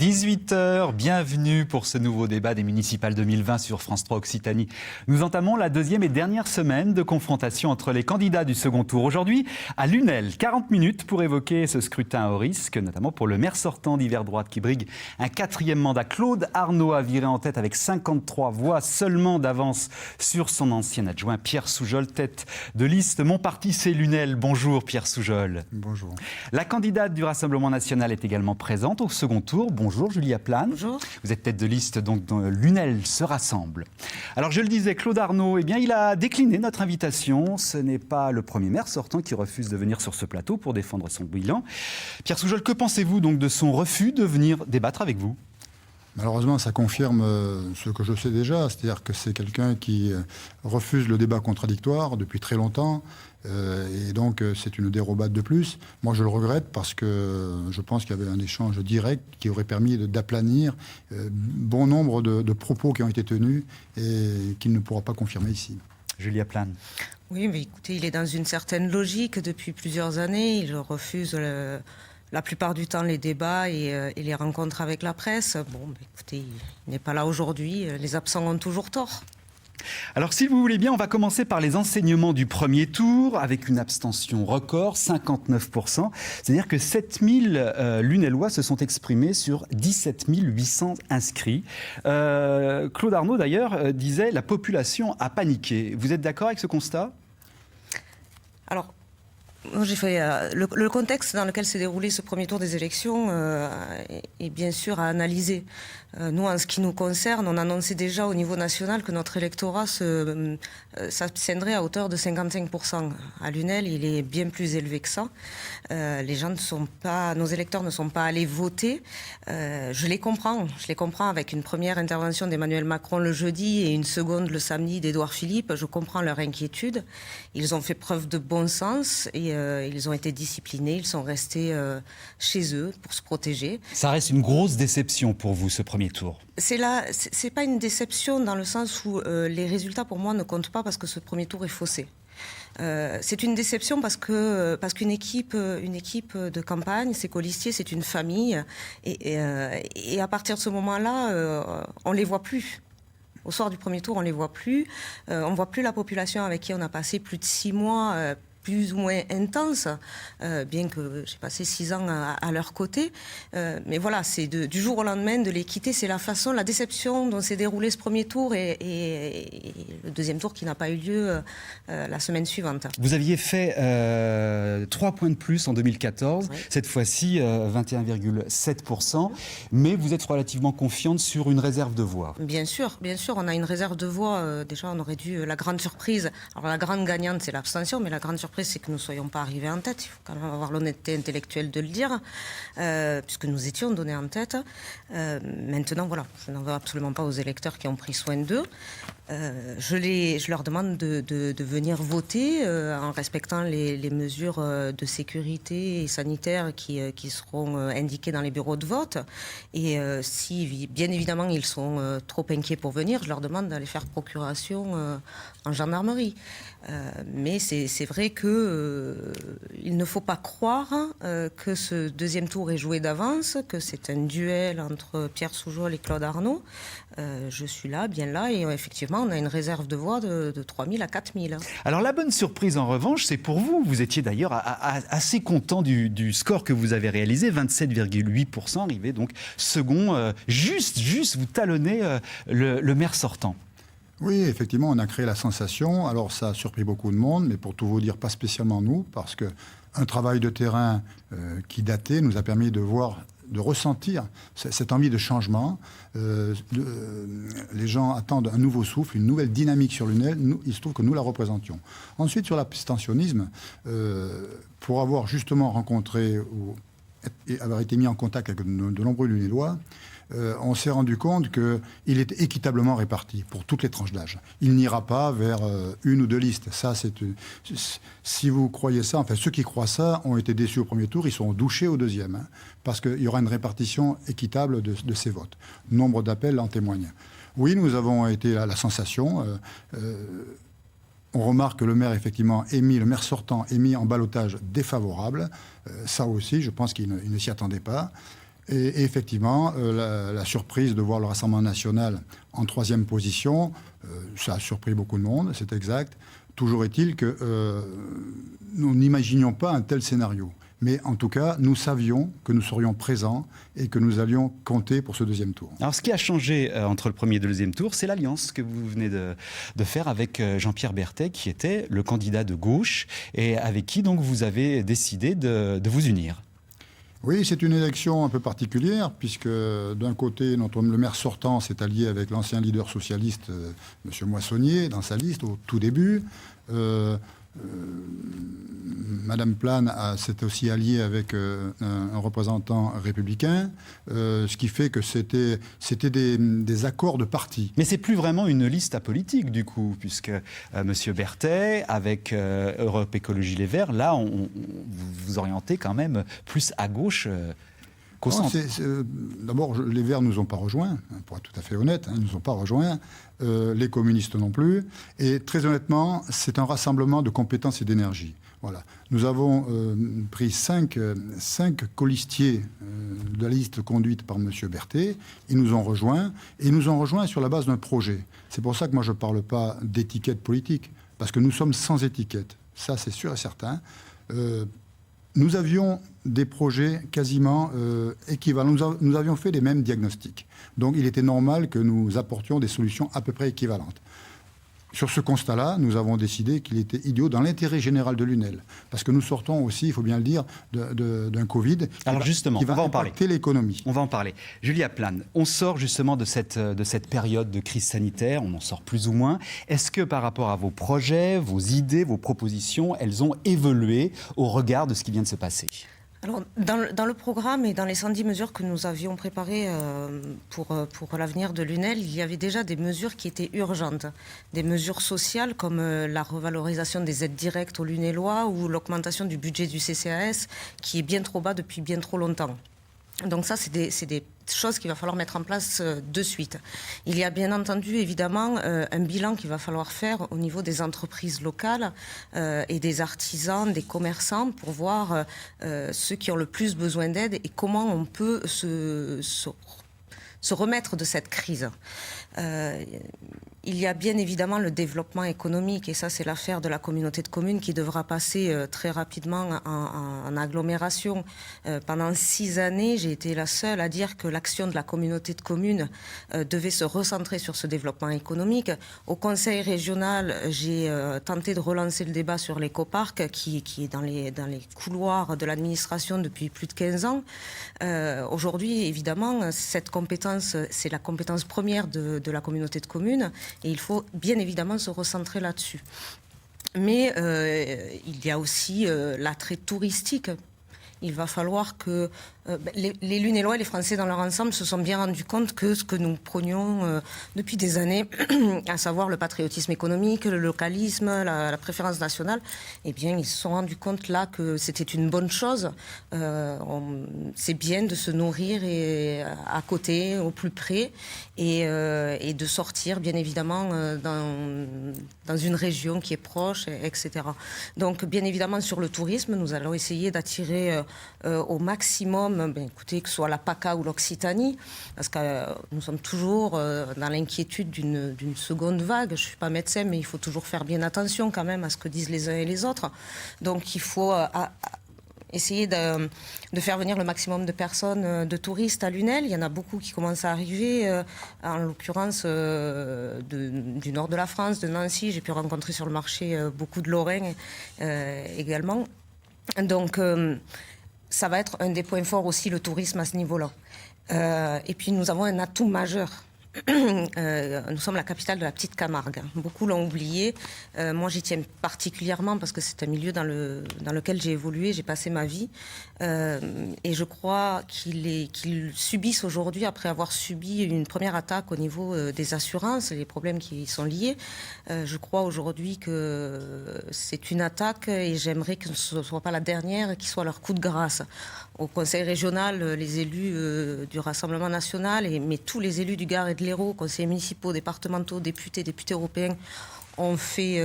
18h, bienvenue pour ce nouveau débat des municipales 2020 sur France 3 Occitanie. Nous entamons la deuxième et dernière semaine de confrontation entre les candidats du second tour. Aujourd'hui, à Lunel, 40 minutes pour évoquer ce scrutin à haut risque, notamment pour le maire sortant d'hiver droite qui brigue un 4e mandat. Claude Arnaud a viré en tête avec 53 voix seulement d'avance sur son ancien adjoint Pierre Soujol, tête de liste Mon Parti c'est Lunel. Bonjour Pierre Soujol. Bonjour. La candidate du Rassemblement national est également présente au second tour. Bonjour Julia Plane. Bonjour. Vous êtes tête de liste donc dans Lunel se rassemble. Alors je le disais, Claude Arnaud, il a décliné notre invitation. Ce n'est pas le premier maire sortant qui refuse de venir sur ce plateau pour défendre son bilan. Pierre Soujol, que pensez-vous donc de son refus de venir débattre avec vous ? Malheureusement, ça confirme ce que je sais déjà, c'est-à-dire que c'est quelqu'un qui refuse le débat contradictoire depuis très longtemps, et donc c'est une dérobade de plus. Moi, je le regrette parce que je pense qu'il y avait un échange direct qui aurait permis d'aplanir bon nombre de propos qui ont été tenus et qu'il ne pourra pas confirmer ici. Julia Plane. Oui, mais écoutez, il est dans une certaine logique depuis plusieurs années. Il refuse la plupart du temps les débats et les rencontres avec la presse. Bon, écoutez, il n'est pas là aujourd'hui. Les absents ont toujours tort. Alors, si vous voulez bien, on va commencer par les enseignements du premier tour, avec une abstention record, 59%. C'est-à-dire que 7000 Lunellois se sont exprimés sur 17 800 inscrits. Claude Arnaud, d'ailleurs, disait « la population a paniqué ». Vous êtes d'accord avec ce constat ? Alors, j'ai fait le contexte dans lequel s'est déroulé ce premier tour des élections est bien sûr à analyser. Nous, en ce qui nous concerne, on annonçait déjà au niveau national que notre électorat s'abstiendrait à hauteur de 55%. À Lunel, il est bien plus élevé que ça. Nos électeurs ne sont pas allés voter. Je les comprends avec une première intervention d'Emmanuel Macron le jeudi et une seconde le samedi d'Édouard Philippe. Je comprends leur inquiétude. Ils ont fait preuve de bon sens et ils ont été disciplinés. Ils sont restés chez eux pour se protéger. Ça reste une grosse déception pour vous, ce premier tour. C'est pas une déception dans le sens où les résultats pour moi ne comptent pas parce que ce premier tour est faussé. C'est une déception parce qu'une équipe de campagne, ses colistiers, c'est une famille et à partir de ce moment-là, on les voit plus. Au soir du premier tour, on les voit plus. On voit plus la population avec qui on a passé plus de 6 mois. Plus ou moins intense, bien que j'ai passé 6 ans à leur côté. Mais voilà, c'est du jour au lendemain de les quitter. C'est la déception dont s'est déroulé ce premier tour et le deuxième tour qui n'a pas eu lieu la semaine suivante. Vous aviez fait 3 points de plus en 2014, oui. Cette fois-ci 21,7%, mais vous êtes relativement confiante sur une réserve de voix. Bien sûr, on a une réserve de voix. Déjà, on aurait dû, la grande surprise, alors la grande gagnante, c'est l'abstention, mais la grande surprise, c'est que nous ne soyons pas arrivés en tête. Il faut quand même avoir l'honnêteté intellectuelle de le dire, puisque nous étions donnés en tête. Maintenant, voilà, je n'en veux absolument pas aux électeurs qui ont pris soin d'eux. Je leur demande de venir voter en respectant les mesures de sécurité et sanitaires qui seront indiquées dans les bureaux de vote. Et si, bien évidemment, ils sont trop inquiets pour venir, je leur demande d'aller faire procuration en gendarmerie. Mais c'est vrai qu'il ne faut pas croire que ce deuxième tour est joué d'avance, que c'est un duel entre Pierre Soujol et Claude Arnaud. Je suis là, bien là, et effectivement, on a une réserve de voix de 3 000 à 4 000. Alors la bonne surprise, en revanche, c'est pour vous. Vous étiez d'ailleurs assez content du score que vous avez réalisé, 27,8%, arrivé donc second, juste vous talonnez le maire sortant. Oui, effectivement, on a créé la sensation. Alors, ça a surpris beaucoup de monde, mais pour tout vous dire, pas spécialement nous, parce qu'un travail de terrain qui datait nous a permis de ressentir cette envie de changement. Les gens attendent un nouveau souffle, une nouvelle dynamique sur Lunel. Il se trouve que nous la représentions. Ensuite, sur l'abstentionnisme, pour avoir justement rencontré et avoir été mis en contact avec de nombreux Lunellois, on s'est rendu compte qu'il est équitablement réparti pour toutes les tranches d'âge. Il n'ira pas vers une ou deux listes. Ça, si vous croyez ça, enfin ceux qui croient ça ont été déçus au premier tour, ils sont douchés au deuxième, parce qu'il y aura une répartition équitable de ces votes. Nombre d'appels en témoignent. Oui, nous avons été à la sensation. On remarque que le maire, effectivement, le maire sortant est mis en ballottage défavorable. Ça aussi, je pense qu'il ne s'y attendait pas. Et effectivement, la surprise de voir le Rassemblement national en 3e position, ça a surpris beaucoup de monde, c'est exact. Toujours est-il que nous n'imaginions pas un tel scénario. Mais en tout cas, nous savions que nous serions présents et que nous allions compter pour ce 2e tour. Alors, ce qui a changé entre le premier et le 2e tour, c'est l'alliance que vous venez de faire avec Jean-Pierre Berthet, qui était le candidat de gauche, et avec qui donc vous avez décidé de vous unir. Oui, c'est une élection un peu particulière, puisque d'un côté, le maire sortant s'est allié avec l'ancien leader socialiste, M. Moissonnier, dans sa liste, au tout début. Madame Plane s'est aussi alliée avec un représentant républicain, ce qui fait que c'était des accords de parti. Mais c'est plus vraiment une liste apolitique du coup, puisque Monsieur Berthet, avec Europe Écologie Les Verts, là, vous vous orientez quand même plus à gauche qu'au centre. D'abord, les Verts ne nous ont pas rejoints, pour être tout à fait honnête, ils ne nous ont pas rejoints. Les communistes non plus. Et très honnêtement, c'est un rassemblement de compétences et d'énergie. Voilà. Nous avons pris cinq colistiers de la liste conduite par M. Berthet. Ils nous ont rejoints. Et ils nous ont rejoints sur la base d'un projet. C'est pour ça que moi, je ne parle pas d'étiquette politique. Parce que nous sommes sans étiquette. Ça, c'est sûr et certain. Nous avions des projets quasiment équivalents. Nous avions fait les mêmes diagnostics. Donc, il était normal que nous apportions des solutions à peu près équivalentes. Sur ce constat-là, nous avons décidé qu'il était idiot dans l'intérêt général de l'UNEL. Parce que nous sortons aussi, il faut bien le dire, d'un Covid qui va impacter l'économie. On va en parler. Julia Plane, on sort justement de cette période de crise sanitaire, on en sort plus ou moins. Est-ce que par rapport à vos projets, vos idées, vos propositions, elles ont évolué au regard de ce qui vient de se passer ? Alors, dans le programme et dans les 110 mesures que nous avions préparées pour l'avenir de l'UNEL, il y avait déjà des mesures qui étaient urgentes. Des mesures sociales comme la revalorisation des aides directes aux Lunélois ou l'augmentation du budget du CCAS qui est bien trop bas depuis bien trop longtemps. Donc ça, c'est des choses qu'il va falloir mettre en place de suite. Il y a bien entendu, évidemment, un bilan qu'il va falloir faire au niveau des entreprises locales et des artisans, des commerçants, pour voir ceux qui ont le plus besoin d'aide et comment on peut se remettre de cette crise. Il y a bien évidemment le développement économique, et ça c'est l'affaire de la communauté de communes qui devra passer très rapidement en agglomération. Pendant 6 années, j'ai été la seule à dire que l'action de la communauté de communes devait se recentrer sur ce développement économique. Au conseil régional, j'ai tenté de relancer le débat sur l'écoparc qui est dans les couloirs de l'administration depuis plus de 15 ans. Aujourd'hui, évidemment, cette compétence, c'est la compétence première de la communauté de communes. Et il faut bien évidemment se recentrer là-dessus. Mais il y a aussi l'attrait touristique. Il va falloir que les Lunélois et les Français dans leur ensemble se sont bien rendus compte que ce que nous prônions depuis des années, à savoir le patriotisme économique, le localisme, la préférence nationale, eh bien, ils se sont rendus compte là que c'était une bonne chose. C'est bien de se nourrir à côté, au plus près, et de sortir, bien évidemment, dans une région qui est proche, etc. Donc, bien évidemment, sur le tourisme, nous allons essayer d'attirer au maximum, écoutez, que ce soit la PACA ou l'Occitanie, parce que nous sommes toujours dans l'inquiétude d'une seconde vague. Je ne suis pas médecin, mais il faut toujours faire bien attention quand même à ce que disent les uns et les autres. Donc il faut essayer de faire venir le maximum de personnes, de touristes à l'UNEL. Il y en a beaucoup qui commencent à arriver, en l'occurrence du nord de la France, de Nancy. J'ai pu rencontrer sur le marché beaucoup de Lorraine également. Donc ça va être un des points forts aussi, le tourisme à ce niveau-là. Et puis nous avons un atout majeur. Nous sommes la capitale de la petite Camargue. Beaucoup l'ont oublié. Moi, j'y tiens particulièrement parce que c'est un milieu dans lequel j'ai évolué, j'ai passé ma vie. Et je crois qu'ils subissent aujourd'hui, après avoir subi une première attaque au niveau des assurances, les problèmes qui y sont liés. Je crois aujourd'hui que c'est une attaque et j'aimerais que ce ne soit pas la dernière et qu'il soit leur coup de grâce. Au conseil régional, les élus du Rassemblement national, mais tous les élus du Gard et de l'Hérault, conseillers municipaux, départementaux, députés européens, On fait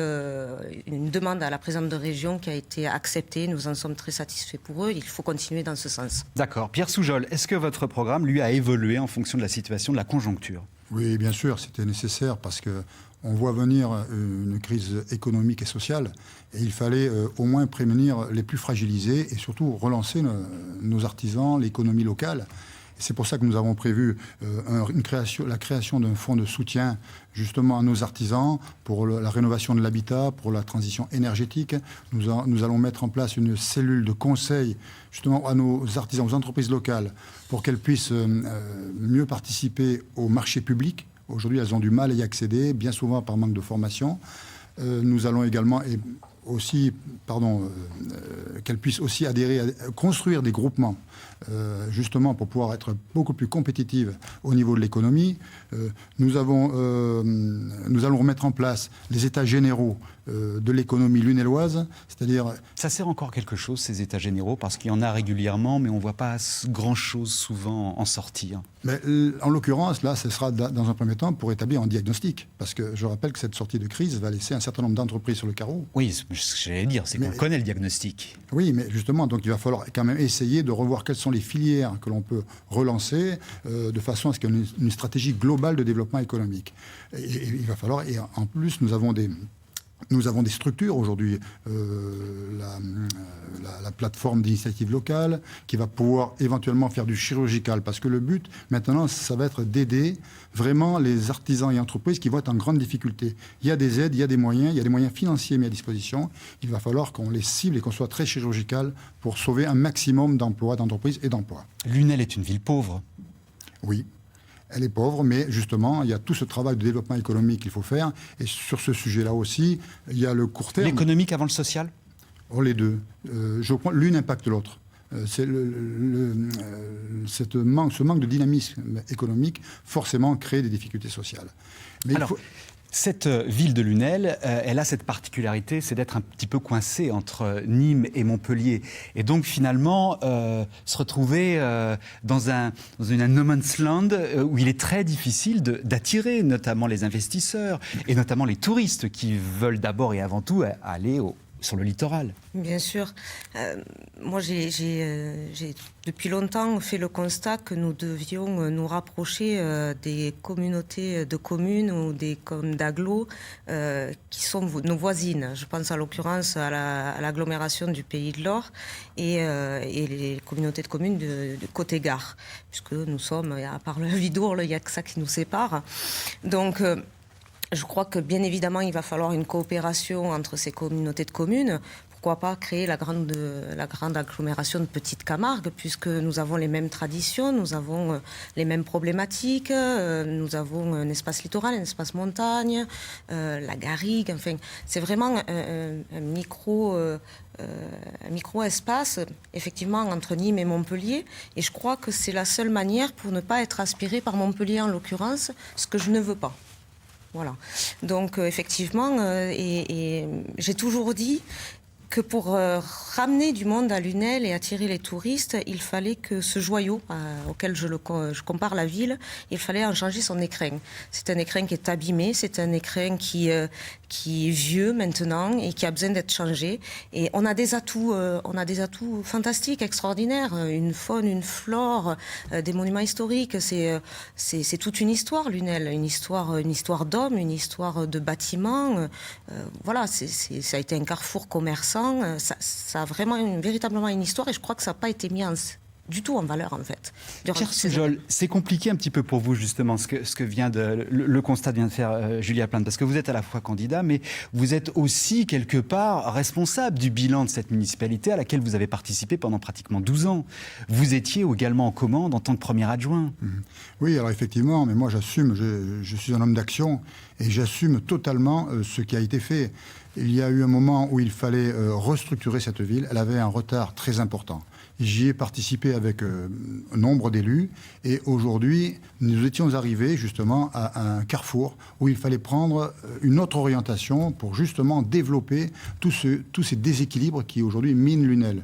une demande à la présidente de région qui a été acceptée. Nous en sommes très satisfaits pour eux. Il faut continuer dans ce sens. D'accord. Pierre Soujol, est-ce que votre programme, lui, a évolué en fonction de la situation, de la conjoncture ? Oui, bien sûr, c'était nécessaire parce qu'on voit venir une crise économique et sociale et il fallait au moins prévenir les plus fragilisés et surtout relancer nos artisans, l'économie locale. C'est pour ça que nous avons prévu la création d'un fonds de soutien justement à nos artisans pour la rénovation de l'habitat, pour la transition énergétique. Nous allons mettre en place une cellule de conseil justement à nos artisans, aux entreprises locales, pour qu'elles puissent mieux participer au marché public. Aujourd'hui, elles ont du mal à y accéder, bien souvent par manque de formation. Nous allons également qu'elles puissent aussi adhérer, construire des groupements, justement pour pouvoir être beaucoup plus compétitives au niveau de l'économie. Nous allons remettre en place les états généraux de l'économie lunelloise, c'est-à-dire... Ça sert encore quelque chose, ces états généraux, parce qu'il y en a régulièrement, mais on ne voit pas grand-chose souvent en sortir. Mais, en l'occurrence, là, ce sera dans un premier temps pour établir un diagnostic, parce que je rappelle que cette sortie de crise va laisser un certain nombre d'entreprises sur le carreau. Oui, ce que j'allais dire, c'est qu'on connaît le diagnostic. Oui, mais justement, donc il va falloir quand même essayer de revoir quelles sont les filières que l'on peut relancer de façon à ce qu'il y ait une stratégie globale de développement économique. Et il va falloir, et en plus, nous avons des structures aujourd'hui, la plateforme d'initiative locale, qui va pouvoir éventuellement faire du chirurgical, parce que le but, maintenant, ça va être d'aider vraiment les artisans et entreprises qui vont être en grande difficulté. Il y a des aides, il y a des moyens financiers mis à disposition. Il va falloir qu'on les cible et qu'on soit très chirurgical pour sauver un maximum d'emplois, d'entreprises et d'emplois. Lunel est une ville pauvre. Oui. Elle est pauvre, mais justement, il y a tout ce travail de développement économique qu'il faut faire. Et sur ce sujet-là aussi, il y a le court terme. L'économique avant le social ? Oh, les deux. Je crois l'une impacte l'autre. Ce manque de dynamisme économique, forcément, crée des difficultés sociales. Mais alors, cette ville de Lunel, elle a cette particularité, c'est d'être un petit peu coincée entre Nîmes et Montpellier. Et donc, finalement, se retrouver dans un no man's land où il est très difficile d'attirer notamment les investisseurs et notamment les touristes qui veulent d'abord et avant tout aller sur le littoral. Bien sûr. Moi, j'ai depuis longtemps fait le constat que nous devions nous rapprocher des communautés de communes ou des communes d'agglos qui sont nos voisines. Je pense à l'occurrence à l'agglomération du Pays de l'Or et les communautés de communes de Côté-Gare, puisque nous sommes, à part le Vidourle, il n'y a que ça qui nous sépare. Donc... je crois que bien évidemment, il va falloir une coopération entre ces communautés de communes. Pourquoi pas créer la grande agglomération de Petite Camargue, puisque nous avons les mêmes traditions, nous avons les mêmes problématiques, nous avons un espace littoral, un espace montagne, la garrigue, enfin, c'est vraiment un micro-espace, effectivement, entre Nîmes et Montpellier. Et je crois que c'est la seule manière pour ne pas être aspiré par Montpellier, en l'occurrence, ce que je ne veux pas. Voilà. Donc, effectivement, et j'ai toujours dit que pour ramener du monde à Lunel et attirer les touristes, il fallait que ce joyau auquel je compare la ville, il fallait en changer son écrin. C'est un écrin qui est abîmé, c'est un écrin qui est vieux maintenant et qui a besoin d'être changé. Et on a des atouts fantastiques, extraordinaires, une faune, une flore, des monuments historiques. C'est toute une histoire, Lunel, une histoire d'hommes, une histoire de bâtiments. Voilà, ça a été un carrefour commerçant. Ça a véritablement une histoire et je crois que ça n'a pas été mis du tout en valeur, en fait. Pierre Soujol, c'est compliqué un petit peu pour vous, justement, le constat vient de faire Julia Plante, parce que vous êtes à la fois candidat, mais vous êtes aussi, quelque part, responsable du bilan de cette municipalité à laquelle vous avez participé pendant pratiquement 12 ans. Vous étiez également en commande en tant que premier adjoint. Oui, alors effectivement, mais moi j'assume, je suis un homme d'action et j'assume totalement ce qui a été fait. Il y a eu un moment où il fallait restructurer cette ville. Elle avait un retard très important. J'y ai participé avec un nombre d'élus. Et aujourd'hui, nous étions arrivés justement à un carrefour où il fallait prendre une autre orientation pour justement développer tous ces déséquilibres qui aujourd'hui minent Lunel.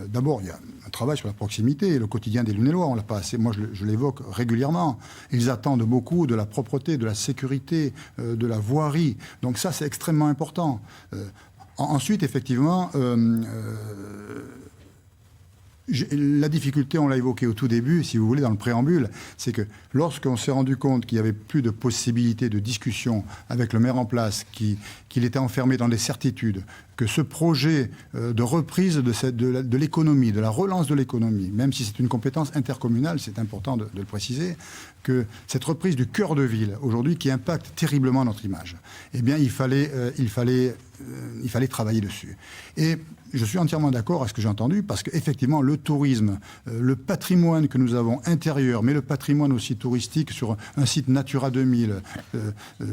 D'abord, il y a un travail sur la proximité, le quotidien des Lunellois, on l'a pas assez. Moi, je l'évoque régulièrement. Ils attendent beaucoup de la propreté, de la sécurité, de la voirie. Donc ça, c'est extrêmement important. Ensuite, effectivement, la difficulté, on l'a évoqué au tout début, si vous voulez, dans le préambule, c'est que lorsqu'on s'est rendu compte qu'il n'y avait plus de possibilité de discussion avec le maire en place, qu'il était enfermé dans des certitudes, que ce projet de reprise de l'économie, de la relance de l'économie, même si c'est une compétence intercommunale, c'est important de le préciser, que cette reprise du cœur de ville, aujourd'hui, qui impacte terriblement notre image, eh bien, il fallait travailler dessus. Et je suis entièrement d'accord avec ce que j'ai entendu, parce qu'effectivement, le tourisme, le patrimoine que nous avons intérieur, mais le patrimoine aussi touristique sur un site Natura 2000,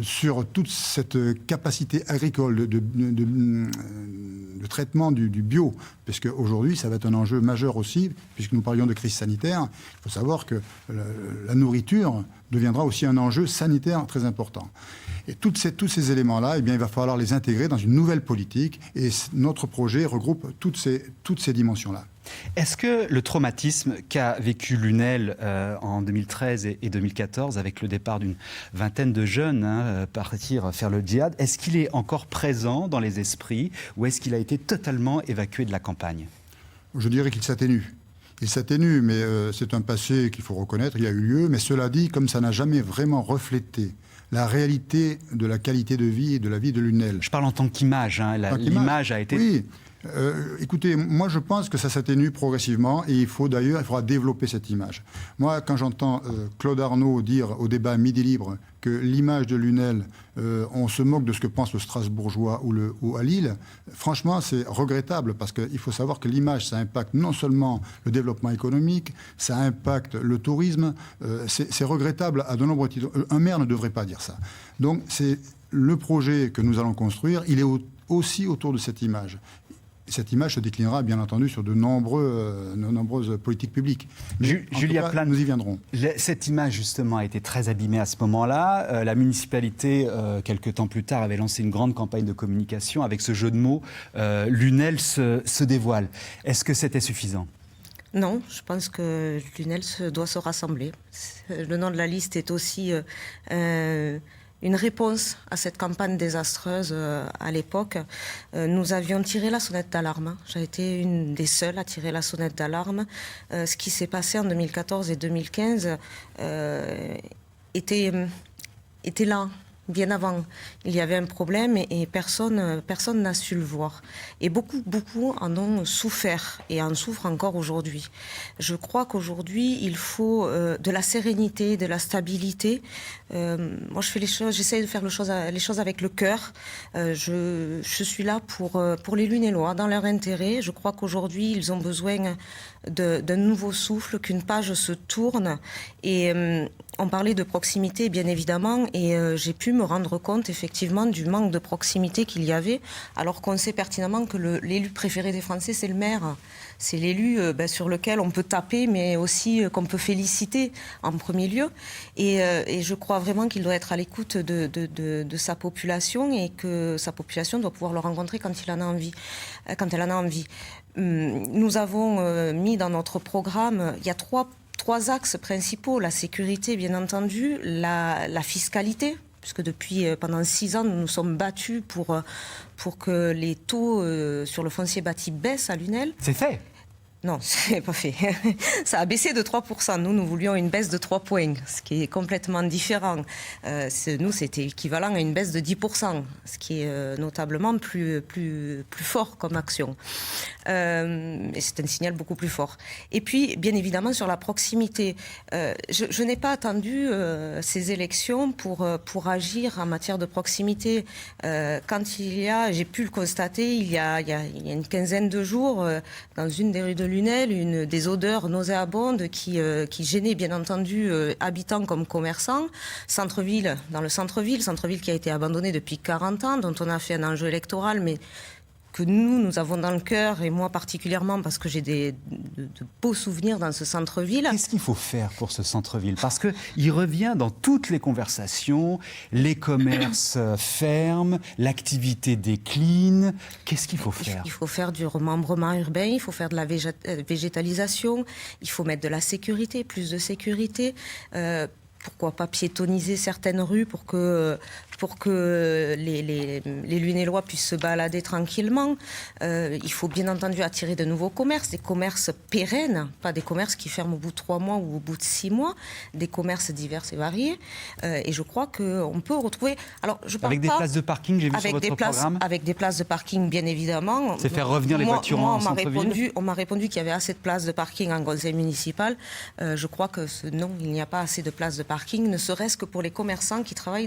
sur toute cette capacité agricole de traitement du bio, parce qu'aujourd'hui, ça va être un enjeu majeur aussi, puisque nous parlions de crise sanitaire. Il faut savoir que la nourriture deviendra aussi un enjeu sanitaire très important. Et tous ces éléments-là, eh bien, il va falloir les intégrer dans une nouvelle politique. Et notre projet regroupe toutes ces dimensions-là. Est-ce que le traumatisme qu'a vécu Lunel en 2013 et 2014, avec le départ d'une vingtaine de jeunes partir faire le djihad, est-ce qu'il est encore présent dans les esprits ou est-ce qu'il a été totalement évacué de la campagne ? Je dirais qu'il s'atténue. Il s'atténue, mais c'est un passé qu'il faut reconnaître, il y a eu lieu. Mais cela dit, comme ça n'a jamais vraiment reflété la réalité de la qualité de vie et de la vie de Lunel. Je parle en tant qu'image, l'image a été... Oui, écoutez, moi je pense que ça s'atténue progressivement et il faudra développer cette image. Moi, quand j'entends Claude Arnaud dire au débat Midi Libre que l'image de Lunel, on se moque de ce que pense le Strasbourgeois ou à Lille, franchement, c'est regrettable parce qu'il faut savoir que l'image, ça impacte non seulement le développement économique, ça impacte le tourisme, c'est regrettable à de nombreux titres. Un maire ne devrait pas dire ça. Donc, c'est le projet que nous allons construire, il est aussi autour de cette image. Cette image se déclinera, bien entendu, sur de nombreuses politiques publiques. Mais Julia Plane, nous y viendrons. Cette image, justement, a été très abîmée à ce moment-là. La municipalité, quelques temps plus tard, avait lancé une grande campagne de communication avec ce jeu de mots « Lunel se dévoile ». Est-ce que c'était suffisant ? Non, je pense que Lunel doit se rassembler. Le nom de la liste est aussi... une réponse à cette campagne désastreuse à l'époque. Nous avions tiré la sonnette d'alarme. J'ai été une des seules à tirer la sonnette d'alarme. Ce qui s'est passé en 2014 et 2015 était là. Bien avant, il y avait un problème et personne n'a su le voir. Et beaucoup en ont souffert et en souffrent encore aujourd'hui. Je crois qu'aujourd'hui, il faut de la sérénité, de la stabilité. Moi, j'essaie de faire les choses avec le cœur. Je suis là pour les Lunellois, dans leur intérêt. Je crois qu'aujourd'hui, ils ont besoin d'un nouveau souffle, qu'une page se tourne. Et on parlait de proximité, bien évidemment, et j'ai pu me rendre compte, effectivement, du manque de proximité qu'il y avait, alors qu'on sait pertinemment que l'élu préféré des Français, c'est le maire. C'est l'élu sur lequel on peut taper, mais aussi qu'on peut féliciter en premier lieu. Et je crois vraiment qu'il doit être à l'écoute de sa population et que sa population doit pouvoir le rencontrer quand elle en a envie. Nous avons mis dans notre programme, il y a trois axes principaux, la sécurité bien entendu, la fiscalité, puisque pendant 6 ans, nous nous sommes battus pour que les taux sur le foncier bâti baissent à Lunel. C'est fait. Non, c'est pas fait. Ça a baissé de 3%. Nous voulions une baisse de 3 points, ce qui est complètement différent. Nous, c'était équivalent à une baisse de 10%, ce qui est notablement plus fort comme action. Et c'est un signal beaucoup plus fort. Et puis, bien évidemment, sur la proximité, je n'ai pas attendu ces élections pour agir en matière de proximité. Quand j'ai pu le constater, il y a une quinzaine de jours, dans une des rues de Lunel, des odeurs nauséabondes qui gênaient bien entendu habitants comme commerçants. Dans le centre-ville qui a été abandonné depuis 40 ans, dont on a fait un enjeu électoral, mais que nous avons dans le cœur, et moi particulièrement parce que j'ai de beaux souvenirs dans ce centre-ville. Qu'est-ce qu'il faut faire pour ce centre-ville? Parce qu'il revient dans toutes les conversations, les commerces ferment, l'activité décline. Qu'est-ce qu'il faut faire? Il faut faire du remembrement urbain, il faut faire de la végétalisation, il faut mettre de la sécurité, plus de sécurité. Pourquoi pas piétoniser certaines rues pour que les Lunélois puissent se balader tranquillement. Il faut bien entendu attirer de nouveaux commerces, des commerces pérennes, pas des commerces qui ferment au bout de 3 mois ou au bout de 6 mois, des commerces divers et variés. Et je crois qu'on peut retrouver... Alors, je parle avec des places de parking, j'ai vu sur votre programme. Avec des places de parking, bien évidemment. C'est faire revenir les voitures en centre-ville. On m'a répondu qu'il y avait assez de places de parking en conseil municipal. Je crois que non, il n'y a pas assez de places de parking, ne serait-ce que pour les commerçants qui travaillent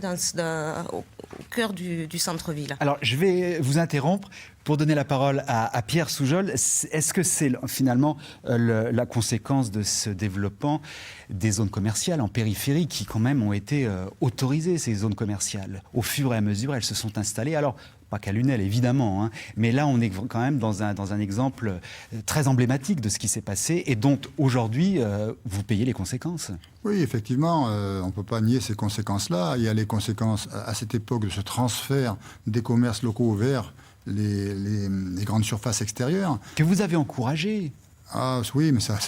au cœur du centre-ville. Alors, je vais vous interrompre pour donner la parole à Pierre Soujol. Est-ce que c'est finalement la conséquence de ce développement des zones commerciales en périphérie qui quand même ont été autorisées, ces zones commerciales? Au fur et à mesure, elles se sont installées. Alors, pas qu'à Lunel, évidemment, hein, mais là, on est quand même dans un exemple très emblématique de ce qui s'est passé et dont, aujourd'hui, vous payez les conséquences. Oui, effectivement, on ne peut pas nier ces conséquences-là. Il y a les conséquences, à cette époque, de ce transfert des commerces locaux vers les grandes surfaces extérieures. Que vous avez encouragé. Ah oui, mais ça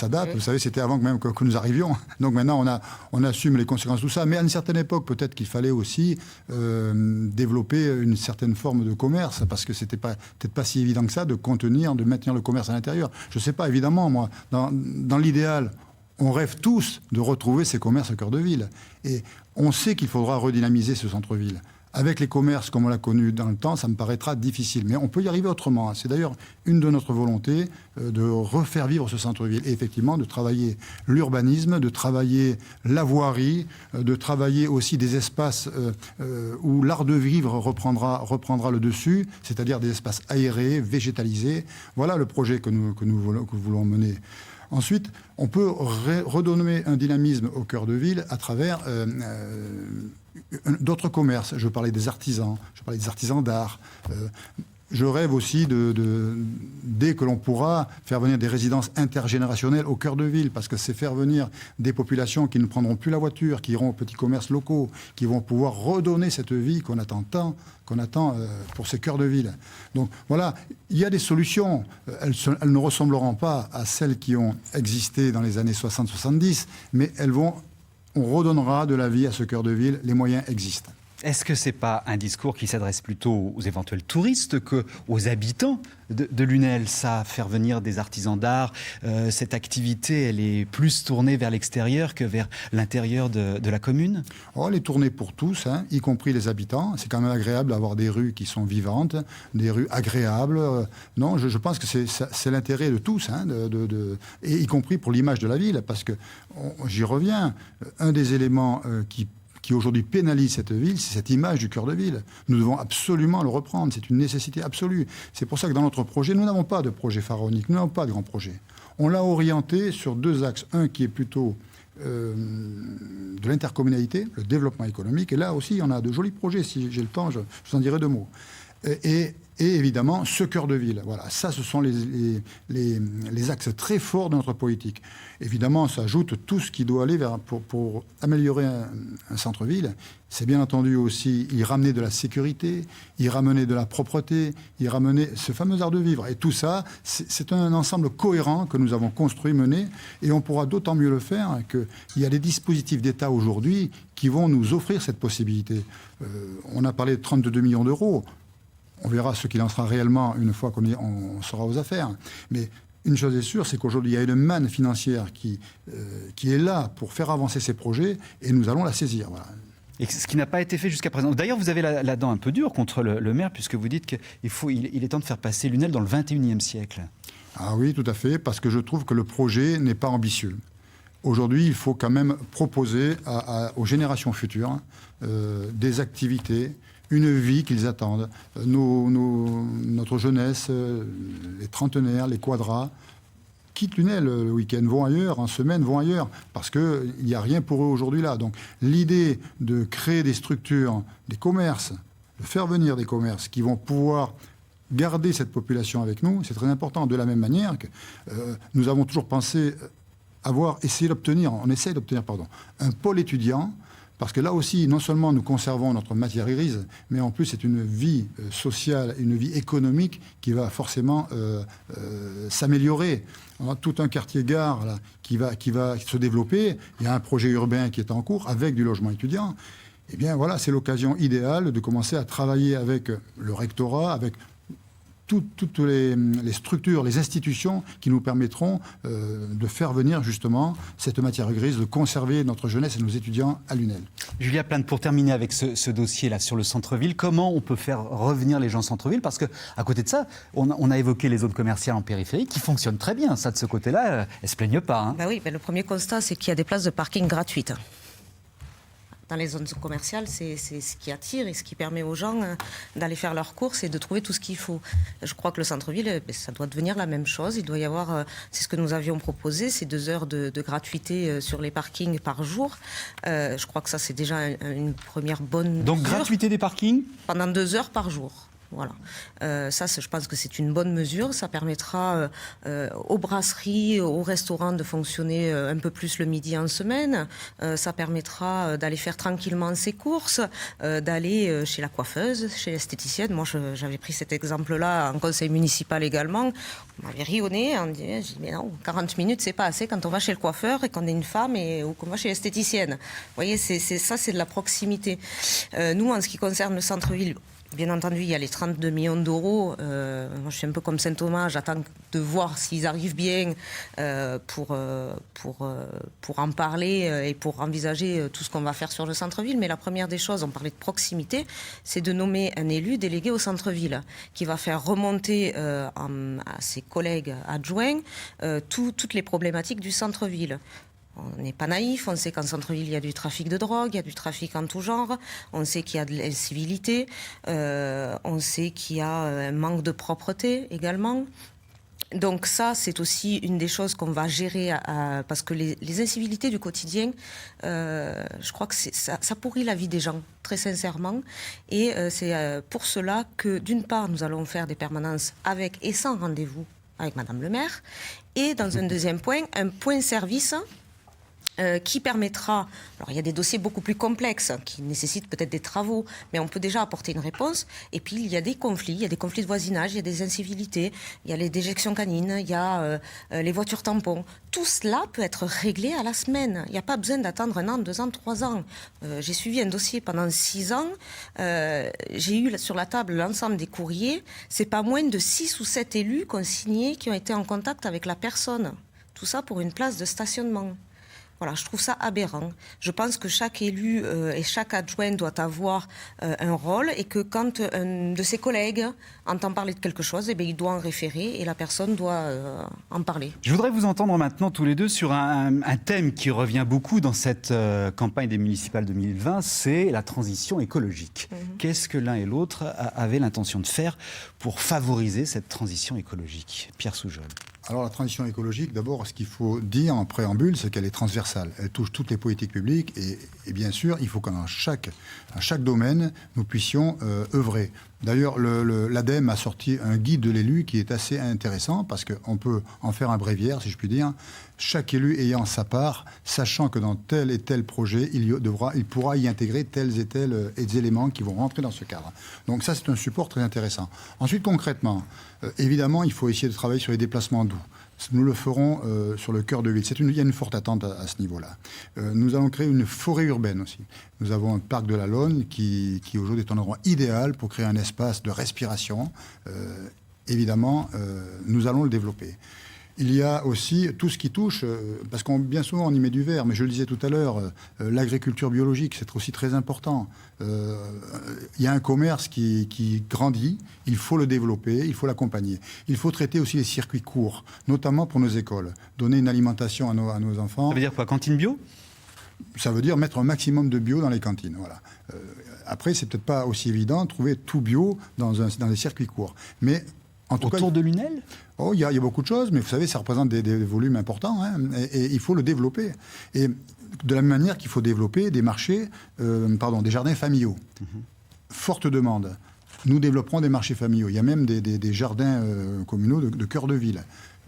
date. Vous savez, c'était avant même que nous arrivions. Donc maintenant, on assume les conséquences de tout ça. Mais à une certaine époque, peut-être qu'il fallait aussi développer une certaine forme de commerce, parce que c'était peut-être pas si évident que ça de maintenir le commerce à l'intérieur. Je ne sais pas, évidemment, moi, dans l'idéal, on rêve tous de retrouver ces commerces au cœur de ville. Et on sait qu'il faudra redynamiser ce centre-ville. Avec les commerces, comme on l'a connu dans le temps, ça me paraîtra difficile. Mais on peut y arriver autrement. C'est d'ailleurs une de notre volonté de refaire vivre ce centre-ville. Et effectivement, de travailler l'urbanisme, de travailler la voirie, de travailler aussi des espaces où l'art de vivre reprendra le dessus, c'est-à-dire des espaces aérés, végétalisés. Voilà le projet que nous voulons mener. Ensuite, on peut redonner un dynamisme au cœur de ville à travers d'autres commerces. Je parlais des artisans, d'art. Je rêve aussi dès que l'on pourra faire venir des résidences intergénérationnelles au cœur de ville, parce que c'est faire venir des populations qui ne prendront plus la voiture, qui iront aux petits commerces locaux, qui vont pouvoir redonner cette vie qu'on attend pour ces cœurs de ville. Donc voilà, il y a des solutions. Elles ne ressembleront pas à celles qui ont existé dans les années 60-70, mais on redonnera de la vie à ce cœur de ville. Les moyens existent. Est-ce que ce n'est pas un discours qui s'adresse plutôt aux éventuels touristes qu'aux habitants de Lunel, ça, faire venir des artisans d'art, cette activité, elle est plus tournée vers l'extérieur que vers l'intérieur de la commune? Elle est tournée pour tous, hein, y compris les habitants. C'est quand même agréable d'avoir des rues qui sont vivantes, des rues agréables. Non, je pense que c'est l'intérêt de tous, hein, et y compris pour l'image de la ville, parce que, j'y reviens, un des éléments qui aujourd'hui pénalise cette ville, c'est cette image du cœur de ville. Nous devons absolument le reprendre, c'est une nécessité absolue. C'est pour ça que dans notre projet, nous n'avons pas de projet pharaonique, nous n'avons pas de grand projet. On l'a orienté sur 2 axes. Un qui est plutôt de l'intercommunalité, le développement économique, et là aussi, on a de jolis projets. Si j'ai le temps, je vous en dirai 2 mots. Et évidemment, ce cœur de ville. Voilà, ça, ce sont les axes très forts de notre politique. Évidemment, ça ajoute tout ce qui doit aller pour améliorer un centre-ville. C'est bien entendu aussi y ramener de la sécurité, y ramener de la propreté, y ramener ce fameux art de vivre. Et tout ça, c'est un ensemble cohérent que nous avons construit, mené, et on pourra d'autant mieux le faire qu'il y a des dispositifs d'État aujourd'hui qui vont nous offrir cette possibilité. On a parlé de 32 millions d'euros. On verra ce qu'il en sera réellement une fois qu'on sera aux affaires. Mais une chose est sûre, c'est qu'aujourd'hui, il y a une manne financière qui est là pour faire avancer ces projets, et nous allons la saisir. Voilà. Et ce qui n'a pas été fait jusqu'à présent. D'ailleurs, vous avez la dent un peu dure contre le maire, puisque vous dites qu'il est temps de faire passer Lunel dans le 21e siècle. Ah oui, tout à fait, parce que je trouve que le projet n'est pas ambitieux. Aujourd'hui, il faut quand même proposer aux générations futures des activités, une vie qu'ils attendent. Notre jeunesse, les trentenaires, les quadras, quittent Lunel le week-end, vont ailleurs, en semaine, vont ailleurs, parce qu'il n'y a rien pour eux aujourd'hui là. Donc l'idée de créer des structures, des commerces, de faire venir des commerces qui vont pouvoir garder cette population avec nous, c'est très important. De la même manière que nous avons toujours pensé on essaie d'obtenir, un pôle étudiant, parce que là aussi, non seulement nous conservons notre matière grise, mais en plus c'est une vie sociale, une vie économique qui va forcément s'améliorer. On a tout un quartier gare là, qui va se développer. Il y a un projet urbain qui est en cours avec du logement étudiant. Eh bien voilà, c'est l'occasion idéale de commencer à travailler avec le rectorat, avec toutes les structures, les institutions qui nous permettront de faire venir justement cette matière grise, de conserver notre jeunesse et nos étudiants à l'UNEL. Julia Plante, pour terminer avec ce dossier-là sur le centre-ville, comment on peut faire revenir les gens au centre-ville? Parce qu'à côté de ça, on a évoqué les zones commerciales en périphérie qui fonctionnent très bien. Ça, de ce côté-là, elles ne se plaignent pas. Hein. Oui, le premier constat, c'est qu'il y a des places de parking gratuites. Dans les zones commerciales, c'est ce qui attire et ce qui permet aux gens d'aller faire leurs courses et de trouver tout ce qu'il faut. Je crois que le centre-ville, ça doit devenir la même chose. Il doit y avoir, c'est ce que nous avions proposé, ces 2 heures de gratuité sur les parkings par jour. Je crois que ça, c'est déjà une première bonne Donc mesure. gratuité des parkings Pendant 2 heures par jour. Voilà. Ça, je pense que c'est une bonne mesure. Ça permettra aux brasseries, aux restaurants de fonctionner un peu plus le midi en semaine. Ça permettra d'aller faire tranquillement ses courses, d'aller chez la coiffeuse, chez l'esthéticienne. Moi, j'avais pris cet exemple-là en conseil municipal également. On m'avait ri au nez. On dit, mais non, 40 minutes, c'est pas assez quand on va chez le coiffeur et qu'on est une femme ou qu'on va chez l'esthéticienne. Vous voyez, c'est de la proximité. Nous, en ce qui concerne le centre-ville, bien entendu, il y a les 32 millions d'euros. Moi, je suis un peu comme Saint-Thomas. J'attends de voir s'ils arrivent bien pour en parler et pour envisager tout ce qu'on va faire sur le centre-ville. Mais la première des choses, on parlait de proximité, c'est de nommer un élu délégué au centre-ville qui va faire remonter à ses collègues adjoints toutes les problématiques du centre-ville. On n'est pas naïf, on sait qu'en centre-ville, il y a du trafic de drogue, il y a du trafic en tout genre, on sait qu'il y a de l'incivilité, on sait qu'il y a un manque de propreté également. Donc ça, c'est aussi une des choses qu'on va gérer, parce que les incivilités du quotidien, je crois que ça pourrit la vie des gens, très sincèrement. Et c'est pour cela que, d'une part, nous allons faire des permanences avec et sans rendez-vous avec Madame le maire. Et dans un deuxième point, un point service qui permettra... Alors, il y a des dossiers beaucoup plus complexes qui nécessitent peut-être des travaux, mais on peut déjà apporter une réponse. Et puis, il y a des conflits de voisinage, il y a des incivilités, il y a les déjections canines, il y a les voitures tampons. Tout cela peut être réglé à la semaine. Il n'y a pas besoin d'attendre 1 an, 2 ans, 3 ans. J'ai suivi un dossier pendant 6 ans. J'ai eu sur la table l'ensemble des courriers. C'est pas moins de 6 ou 7 élus consignés qui ont été en contact avec la personne. Tout ça pour une place de stationnement. Voilà, je trouve ça aberrant. Je pense que chaque élu et chaque adjoint doit avoir un rôle et que quand un de ses collègues entend parler de quelque chose, eh bien, il doit en référer et la personne doit en parler. Je voudrais vous entendre maintenant tous les deux sur un thème qui revient beaucoup dans cette campagne des municipales 2020, c'est la transition écologique. Qu'est-ce que l'un et l'autre avaient l'intention de faire pour favoriser cette transition écologique? Pierre Soujol. Alors la transition écologique, d'abord, ce qu'il faut dire en préambule, c'est qu'elle est transversale. Elle touche toutes les politiques publiques et bien sûr, il faut qu'à chaque domaine, nous puissions œuvrer. D'ailleurs, l'ADEME a sorti un guide de l'élu qui est assez intéressant parce qu'on peut en faire un bréviaire, si je puis dire. Chaque élu ayant sa part, sachant que dans tel et tel projet, il pourra y intégrer tels et tels éléments qui vont rentrer dans ce cadre. Donc ça, c'est un support très intéressant. Ensuite, concrètement, évidemment, il faut essayer de travailler sur les déplacements doux. Nous le ferons sur le cœur de ville. Il y a une forte attente à ce niveau-là. Nous allons créer une forêt urbaine aussi. Nous avons un parc de la Laune qui aujourd'hui est un endroit idéal pour créer un espace de respiration. Évidemment, nous allons le développer. Il y a aussi tout ce qui touche, parce qu'on bien souvent on y met du vert, mais je le disais tout à l'heure, l'agriculture biologique, c'est aussi très important. Il y a un commerce qui grandit, il faut le développer, il faut l'accompagner. Il faut traiter aussi les circuits courts, notamment pour nos écoles. Donner une alimentation à nos enfants. Ça veut dire quoi, cantine bio ? Ça veut dire mettre un maximum de bio dans les cantines. Voilà. Après, c'est peut-être pas aussi évident de trouver tout bio dans les circuits courts. Mais en tout autour cas, de l'UNEL ? Oh, il y a beaucoup de choses, mais vous savez, ça représente des volumes importants, hein, et il faut le développer. Et de la même manière qu'il faut développer des marchés, des jardins familiaux. Forte demande. Nous développerons des marchés familiaux. Il y a même des jardins communaux de cœur de ville.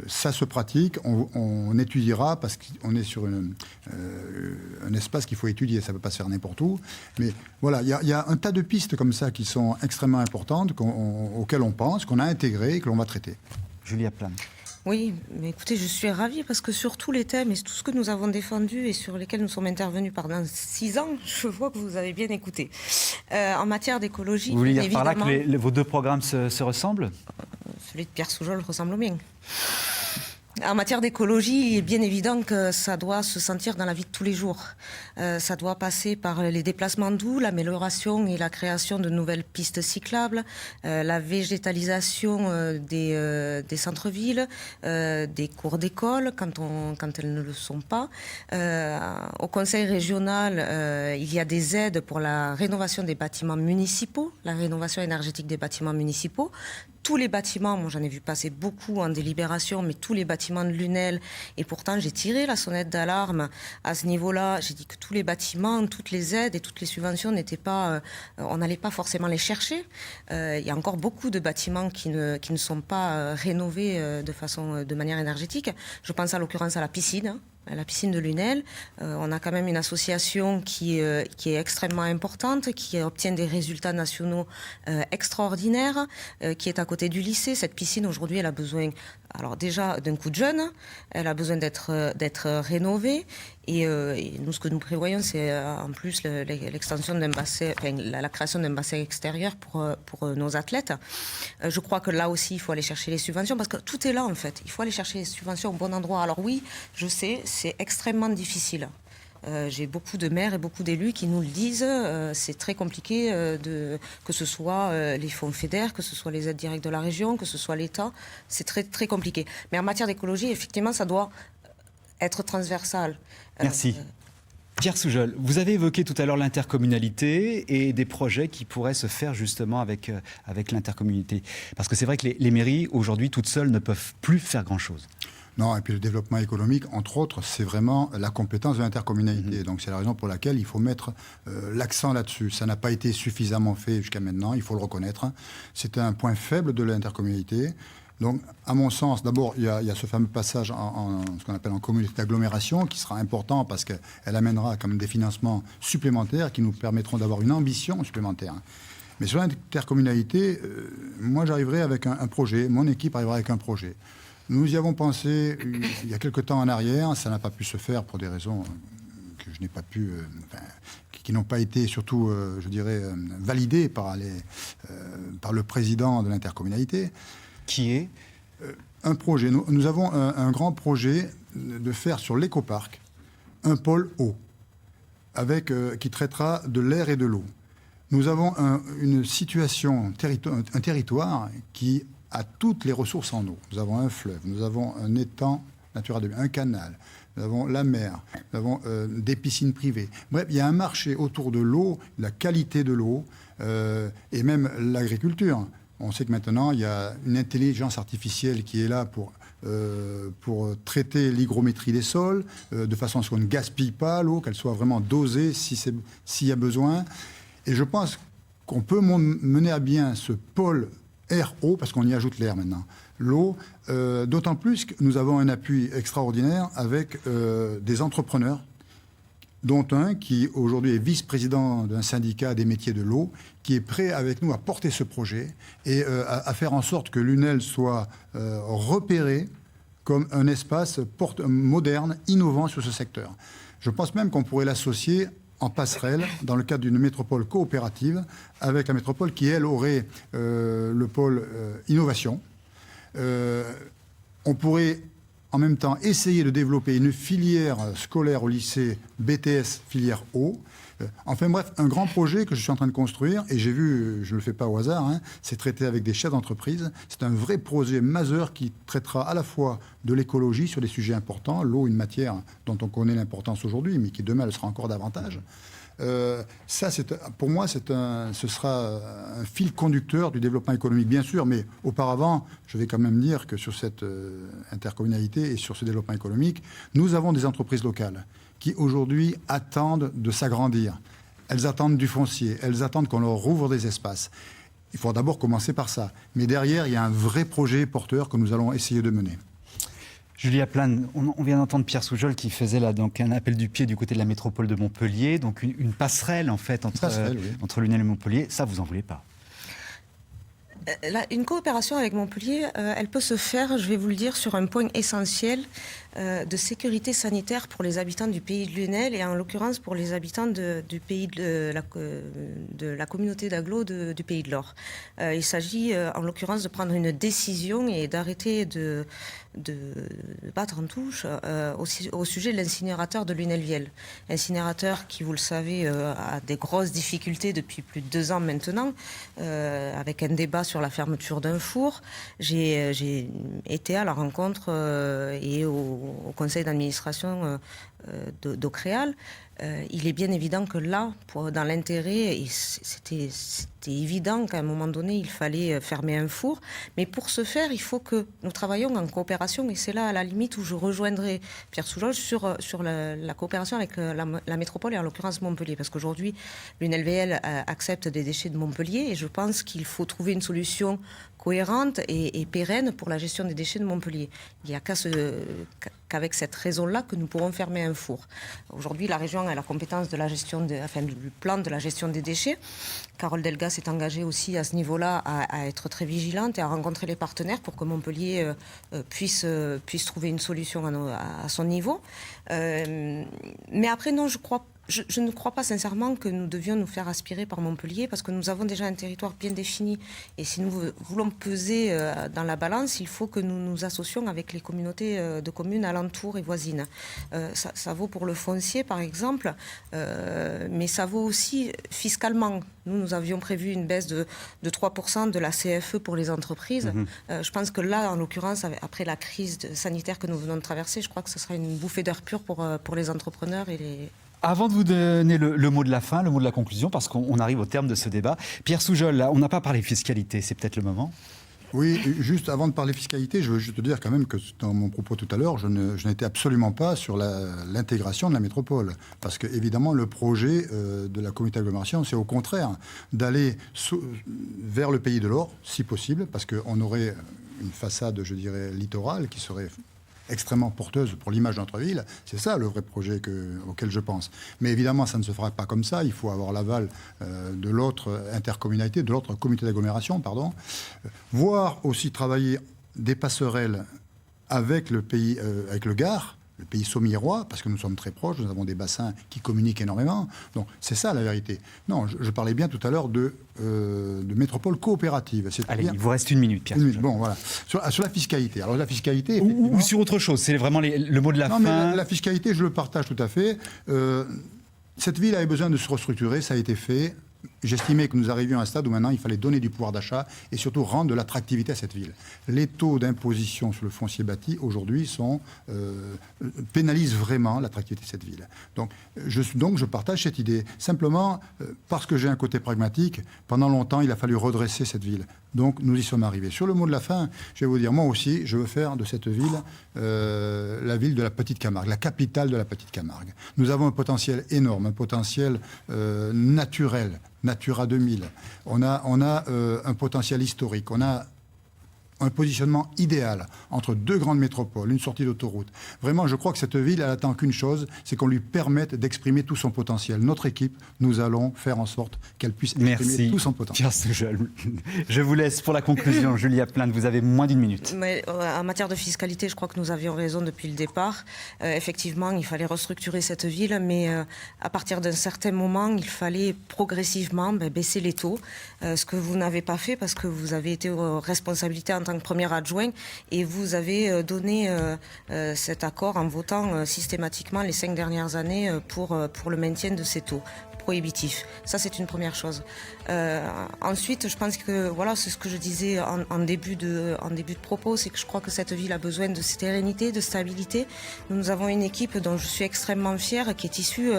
Ça se pratique, on étudiera parce qu'on est sur un espace qu'il faut étudier, ça ne peut pas se faire n'importe où. Mais voilà, il y a un tas de pistes comme ça qui sont extrêmement importantes, auxquelles on pense, qu'on a intégrées et que l'on va traiter. Julia Plame. Oui, mais écoutez, je suis ravie parce que sur tous les thèmes et tout ce que nous avons défendu et sur lesquels nous sommes intervenus pendant 6 ans, je vois que vous avez bien écouté. En matière d'écologie, vous voulez dire évidemment, par là que vos deux programmes se ressemblent? celui de Pierre Soujol ressemble au mien. En matière d'écologie, il est bien évident que ça doit se sentir dans la vie de tous les jours. Ça doit passer par les déplacements doux, l'amélioration et la création de nouvelles pistes cyclables, la végétalisation des centres-villes, des cours d'école quand elles ne le sont pas. Au Conseil régional, il y a des aides pour la rénovation des bâtiments municipaux, la rénovation énergétique des bâtiments municipaux. Tous les bâtiments, moi j'en ai vu passer beaucoup en délibération, mais tous les bâtiments de l'UNEL, et pourtant j'ai tiré la sonnette d'alarme à ce niveau-là. J'ai dit que tous les bâtiments, toutes les aides et toutes les subventions n'étaient pas, on n'allait pas forcément les chercher. Il y a encore beaucoup de bâtiments qui ne sont pas rénovés de manière énergétique. Je pense à l'occurrence à la piscine de l'UNEL. On a quand même une association qui est extrêmement importante, qui obtient des résultats nationaux extraordinaires, qui est à côté du lycée. Cette piscine, aujourd'hui, elle a besoin, alors déjà, d'un coup de jeune, elle a besoin d'être rénovée. Et nous, ce que nous prévoyons, c'est en plus l'extension d'un bassin, enfin, la création d'un bassin extérieur pour nos athlètes. Je crois que là aussi, il faut aller chercher les subventions, parce que tout est là, en fait. Il faut aller chercher les subventions au bon endroit. Alors oui, je sais, c'est extrêmement difficile. J'ai beaucoup de maires et beaucoup d'élus qui nous le disent. C'est très compliqué, que ce soit les fonds FEDER, que ce soit les aides directes de la région, que ce soit l'État. C'est très, très compliqué. Mais en matière d'écologie, effectivement, ça doit être transversal. Merci. Pierre Soujol, vous avez évoqué tout à l'heure l'intercommunalité et des projets qui pourraient se faire justement avec l'intercommunalité. Parce que c'est vrai que les mairies, aujourd'hui, toutes seules, ne peuvent plus faire grand-chose. Non, et puis le développement économique, entre autres, c'est vraiment la compétence de l'intercommunalité. Donc c'est la raison pour laquelle il faut mettre l'accent là-dessus. Ça n'a pas été suffisamment fait jusqu'à maintenant, il faut le reconnaître. C'est un point faible de l'intercommunalité. Donc, à mon sens, d'abord, il y a ce fameux passage en ce qu'on appelle en communauté d'agglomération qui sera important parce qu'elle amènera quand même des financements supplémentaires qui nous permettront d'avoir une ambition supplémentaire. Mais sur l'intercommunalité, moi j'arriverai avec un projet, mon équipe arrivera avec un projet. Nous y avons pensé il y a quelque temps en arrière, ça n'a pas pu se faire pour des raisons que je n'ai pas pu... qui n'ont pas été surtout, je dirais, validées par le président de l'intercommunalité. Qui est un projet. Nous avons un grand projet de faire sur l'écoparc un pôle eau qui traitera de l'air et de l'eau. Nous avons une situation, un territoire qui a toutes les ressources en eau. Nous avons un fleuve, nous avons un étang Natura 2000, un canal, nous avons la mer, nous avons des piscines privées. Bref, il y a un marché autour de l'eau, la qualité de l'eau et même l'agriculture. On sait que maintenant, il y a une intelligence artificielle qui est là pour traiter l'hygrométrie des sols, de façon à ce qu'on ne gaspille pas l'eau, qu'elle soit vraiment dosée s'il y a besoin. Et je pense qu'on peut mener à bien ce pôle air-eau, parce qu'on y ajoute l'air maintenant, l'eau, d'autant plus que nous avons un appui extraordinaire avec des entrepreneurs, dont un qui aujourd'hui est vice-président d'un syndicat des métiers de l'eau, qui est prêt avec nous à porter ce projet et à faire en sorte que l'UNEL soit repéré comme un espace moderne, innovant sur ce secteur. Je pense même qu'on pourrait l'associer en passerelle dans le cadre d'une métropole coopérative avec la métropole qui, elle, aurait le pôle innovation. On pourrait en même temps essayer de développer une filière scolaire au lycée BTS filière eau. Enfin bref, un grand projet que je suis en train de construire, et j'ai vu, je ne le fais pas au hasard, hein, c'est traité avec des chefs d'entreprise. C'est un vrai projet majeur qui traitera à la fois de l'écologie sur des sujets importants, l'eau, une matière dont on connaît l'importance aujourd'hui, mais qui demain le sera encore davantage. Ça, pour moi, ce sera un fil conducteur du développement économique, bien sûr, mais auparavant, je vais quand même dire que sur cette intercommunalité et sur ce développement économique, nous avons des entreprises locales qui, aujourd'hui, attendent de s'agrandir. Elles attendent du foncier, elles attendent qu'on leur rouvre des espaces. il faut d'abord commencer par ça. Mais derrière, il y a un vrai projet porteur que nous allons essayer de mener. Julia Plane, on vient d'entendre Pierre Soujol qui faisait là donc un appel du pied du côté de la métropole de Montpellier, donc une passerelle en fait entre Lunel et Montpellier. Ça, vous en voulez pas? Une coopération avec Montpellier, elle peut se faire, je vais vous le dire, sur un point essentiel de sécurité sanitaire pour les habitants du pays de Lunel et en l'occurrence pour les habitants du pays de la communauté d'agglo du pays de l'Or. Il s'agit en l'occurrence de prendre une décision et d'arrêter de battre en touche au sujet de l'incinérateur de Lunel-Viel. Incinérateur qui, vous le savez, a des grosses difficultés depuis plus de 2 ans maintenant, avec un débat sur la fermeture d'un four. J'ai été à la rencontre et au conseil d'administration d'Ocréal. Il est bien évident que là, dans l'intérêt, c'était évident qu'à un moment donné, il fallait fermer un four. Mais pour ce faire, il faut que nous travaillions en coopération. Et c'est là, à la limite, où je rejoindrai Pierre Soujol sur la coopération avec la métropole et en l'occurrence Montpellier. Parce qu'aujourd'hui, l'UNLVL accepte des déchets de Montpellier et je pense qu'il faut trouver une solution cohérente et pérenne pour la gestion des déchets de Montpellier. Il n'y a qu'avec cette raison-là que nous pourrons fermer un four. Aujourd'hui, la région a la compétence de la gestion du plan de la gestion des déchets. Carole Delga s'est engagée aussi à ce niveau-là à être très vigilante et à rencontrer les partenaires pour que Montpellier puisse trouver une solution à son niveau. Mais après, non, je ne crois pas sincèrement que nous devions nous faire aspirer par Montpellier parce que nous avons déjà un territoire bien défini. Et si nous voulons peser dans la balance, il faut que nous nous associons avec les communautés de communes alentours et voisines. Ça vaut pour le foncier, par exemple, mais ça vaut aussi fiscalement. Nous avions prévu une baisse de 3% de la CFE pour les entreprises. Je pense que là, en l'occurrence, après la crise sanitaire que nous venons de traverser, je crois que ce sera une bouffée d'air pur pour les entrepreneurs et les... Avant de vous donner le mot de la fin, le mot de la conclusion, parce qu'on arrive au terme de ce débat, Pierre Soujol, là, on n'a pas parlé fiscalité, c'est peut-être le moment. Oui, juste avant de parler fiscalité, je veux juste te dire quand même que dans mon propos tout à l'heure, je n'étais absolument pas sur l'intégration de la métropole. Parce que, évidemment, le projet de la communauté d'agglomération, c'est au contraire d'aller vers le pays de l'Or, si possible, parce qu'on aurait une façade, je dirais, littorale qui serait extrêmement porteuse pour l'image de notre ville. C'est ça le vrai projet auquel je pense. Mais évidemment, ça ne se fera pas comme ça. Il faut avoir l'aval de l'autre intercommunalité, de l'autre communauté d'agglomération, pardon. Voire aussi travailler des passerelles avec le pays, avec le Gard, le pays saumillois, parce que nous sommes très proches, nous avons des bassins qui communiquent énormément. Donc, c'est ça la vérité. Non, je parlais bien tout à l'heure de métropole coopérative. Allez, il vous reste 1 minute, Pierre. Bon, voilà. Sur la fiscalité. Alors, la fiscalité... Ou sur autre chose, c'est vraiment le mot de la fin. Non, mais la fiscalité, je le partage tout à fait. Cette ville avait besoin de se restructurer, ça a été fait. J'estimais que nous arrivions à un stade où maintenant il fallait donner du pouvoir d'achat et surtout rendre de l'attractivité à cette ville. Les taux d'imposition sur le foncier bâti aujourd'hui pénalisent vraiment l'attractivité de cette ville. Donc je partage cette idée. Simplement, parce que j'ai un côté pragmatique, pendant longtemps il a fallu redresser cette ville. Donc nous y sommes arrivés. Sur le mot de la fin, je vais vous dire, moi aussi, je veux faire de cette ville la ville de la Petite Camargue, la capitale de la Petite Camargue. Nous avons un potentiel énorme, un potentiel naturel, Natura 2000. On a un potentiel historique. On a un positionnement idéal entre 2 grandes métropoles, une sortie d'autoroute. Vraiment, je crois que cette ville, elle attend qu'une chose, c'est qu'on lui permette d'exprimer tout son potentiel. Notre équipe, nous allons faire en sorte qu'elle puisse exprimer tout son potentiel. Merci. Je vous laisse pour la conclusion. Julia Plane, vous avez moins d'1 minute. Mais, en matière de fiscalité, je crois que nous avions raison depuis le départ. Effectivement, il fallait restructurer cette ville, mais à partir d'un certain moment, il fallait progressivement baisser les taux. Ce que vous n'avez pas fait parce que vous avez été aux responsabilités en tant que premier adjoint et vous avez donné cet accord en votant systématiquement les 5 dernières années pour le maintien de ces taux prohibitifs. Ça, c'est une première chose. Ensuite, je pense que, voilà, c'est ce que je disais en début de propos, c'est que je crois que cette ville a besoin de sérénité, de stabilité. Nous avons une équipe dont je suis extrêmement fière, qui est issue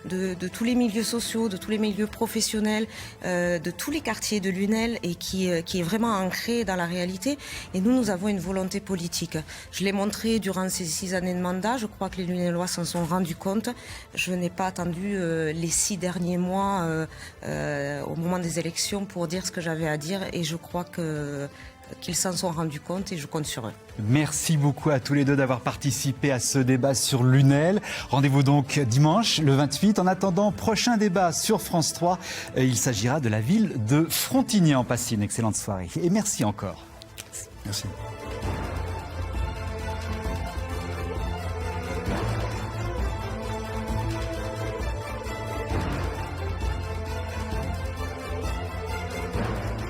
de tous les milieux sociaux, de tous les milieux professionnels, de tous les quartiers de Lunel et qui est vraiment ancrée dans la réalité. Et nous avons une volonté politique. Je l'ai montré durant ces 6 années de mandat. Je crois que les Lunellois s'en sont rendus compte. Je n'ai pas attendu les 6 derniers mois au moment des élections pour dire ce que j'avais à dire. Et je crois qu'ils s'en sont rendus compte et je compte sur eux. Merci beaucoup à tous les deux d'avoir participé à ce débat sur Lunel. Rendez-vous donc dimanche, le 28. En attendant, prochain débat sur France 3. Il s'agira de la ville de Frontignan. Passez une excellente soirée. Et merci encore. Merci.